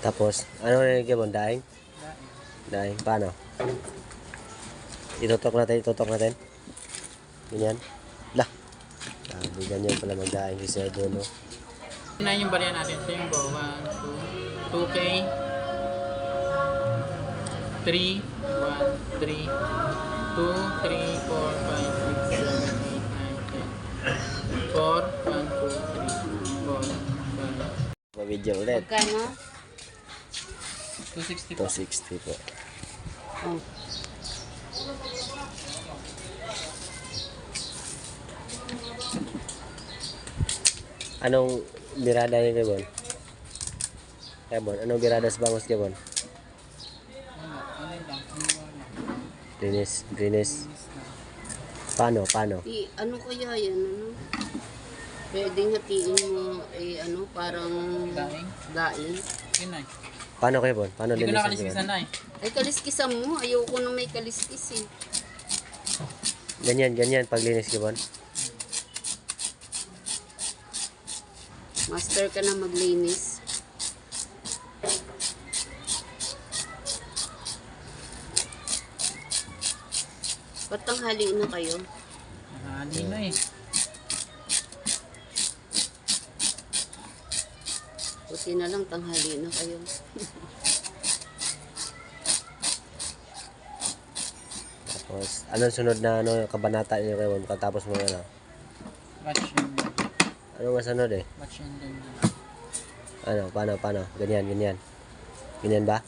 Tapos, ano na yung daing? Daing. Paano? Itutok natin. Ganyan. Lah. Sabi ganyan pala magdaing si Sebo, no? Na yung barya natin. Ito yung go. 1, 2, 2K. 3, 1, 3, 2, 3, 4, 5, 6, 7, 8, 9, 10. 4, 1, 2, 3, 4, 5. Pa-video ulit. Magkano? 260 po. 260 po. Oh. Anong birada niyo kay Bon? Anong birada sa bangos kay Bon? Grinis. Paano? Ano kaya yan? Ano? Pwedeng hatiin mo, parang daing. Yun ay. Paano kay Bon? Paano Hindi ko na linisin kaliskisan na eh. Ay, kaliskisan mo. Ayoko na may kaliskis eh. Ganyan, paglinis kay Bon. Master ka na maglinis. Ba't tanghali na kayo? Nahali na eh. Buti na lang tanghali na kayo. Tapos, anong sunod na kabanata niyo kay Bon? Katapos mo ano? Watch and then. Ano masunod eh? Watch and then. Ano? Paano? Ganyan. Ganyan ba?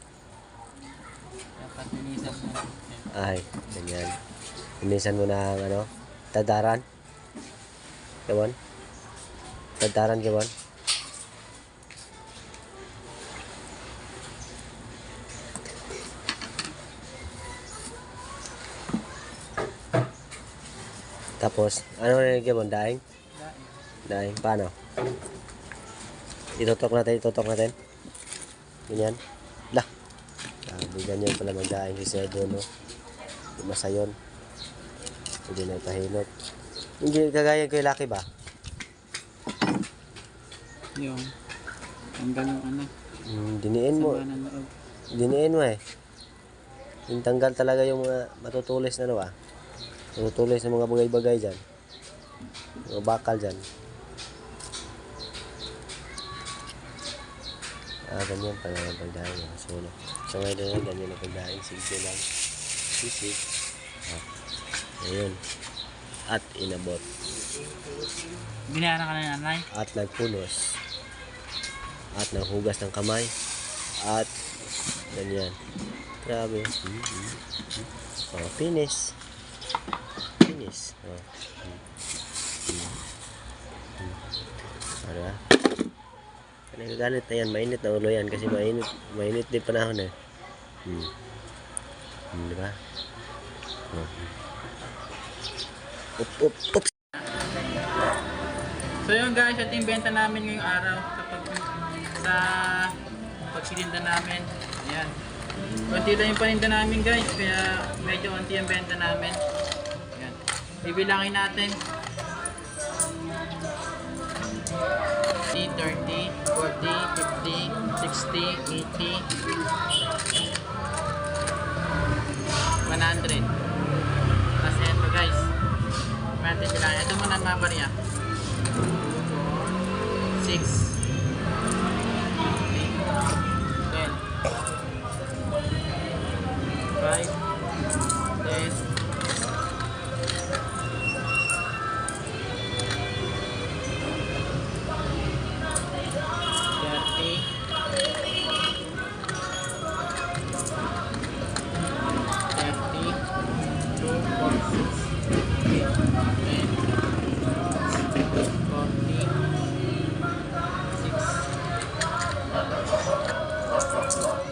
Dapat nilisan mo. Ay, ganyan. Linisan mo na ang tadaran. Kay Bon? Tadaran kay Bon? Tapos, ano na yung kay Bon? Daing? Daing. Paano? Itutok natin. Ganyan. Lah. Sabi ganyan pala magdaing si Sebo, no? Masayon. Hindi na ipahilot. Hindi kagaya kay Lucky ba? Yung. Tanggal yung ano. Diniin mo. Sama ng loob. Diniin mo eh. Yung tanggal talaga yung mga matutulis na matutulis na mga bagay-bagay dyan. Mga bakal dyan. Ganyan pala ang pagdaing. So ngayon ganyan ang pagdaing. Sige lang. Sisi. Ayun. At inabot. Binayaran ka na nanay? At nagpunos. At naghugas ng kamay. At ganyan. Grabe. Finish. Para. Nagagalit na yan. Mainit na ulo yan. Kasi mainit din panahon eh. Diba? Oops. So yun guys, ito yung benta namin ngayong araw sa pagsitinda namin. Ayan. Konti lang yung paninda namin guys, kaya medyo konti yung benta namin. Ayan. Bibilangin natin. 30, 40, 50, 60, 80, 100. Tapos ito guys. Natin bilangin. Ito muna ang mabarya. 6, 8, 10, 5, 10,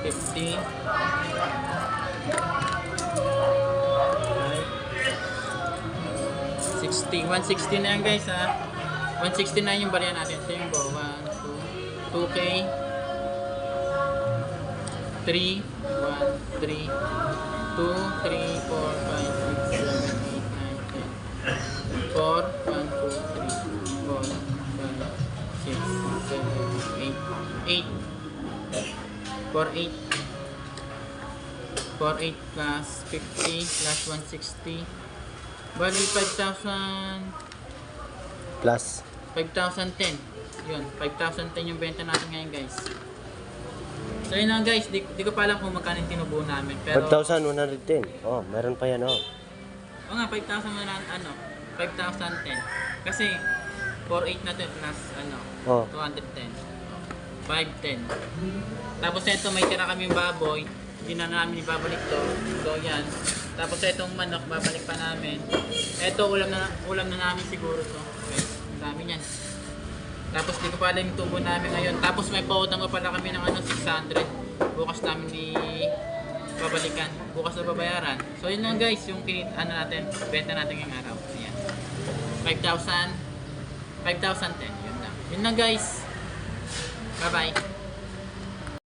50, 60, 160 na yan guys ha. 160 na yung barya natin. Ito yung go. 1, 2, 2K. 3, 1, 3, 2, 3, 4, 5, 6, 7, 8, 9, 10. 4, 1, 2, 3, 4, 5, 6, 7, 8, 8. 4.8 plus 50 plus 160. Bali 5,000 Plus. 5,010. Yun, 5,010 yung benta natin ngayon, guys. So yun lang, guys, di ko pa alam kung magkano yung tinubo namin, pero 5,110. Oh, meron pa yan, oh. oo nga, 5,010. Kasi 4.8 na to plus Oh. 210. 510. Tapos ito may tira kaming baboy, hindi na namin ibabalik to. So yan. Tapos itong manok babalik pa namin. Ito ulam na namin siguro to. Okay. Ang dami niyan. Tapos di ko pa alam yung tubo namin ngayon. Tapos may pautang pa pala kami ng 600. Bukas namin babalikan. Bukas na babayaran. So yun lang guys, yung natin, benta natin ngayong araw. Ayan. 5,010. Yun lang. Yun lang guys. Bye-bye.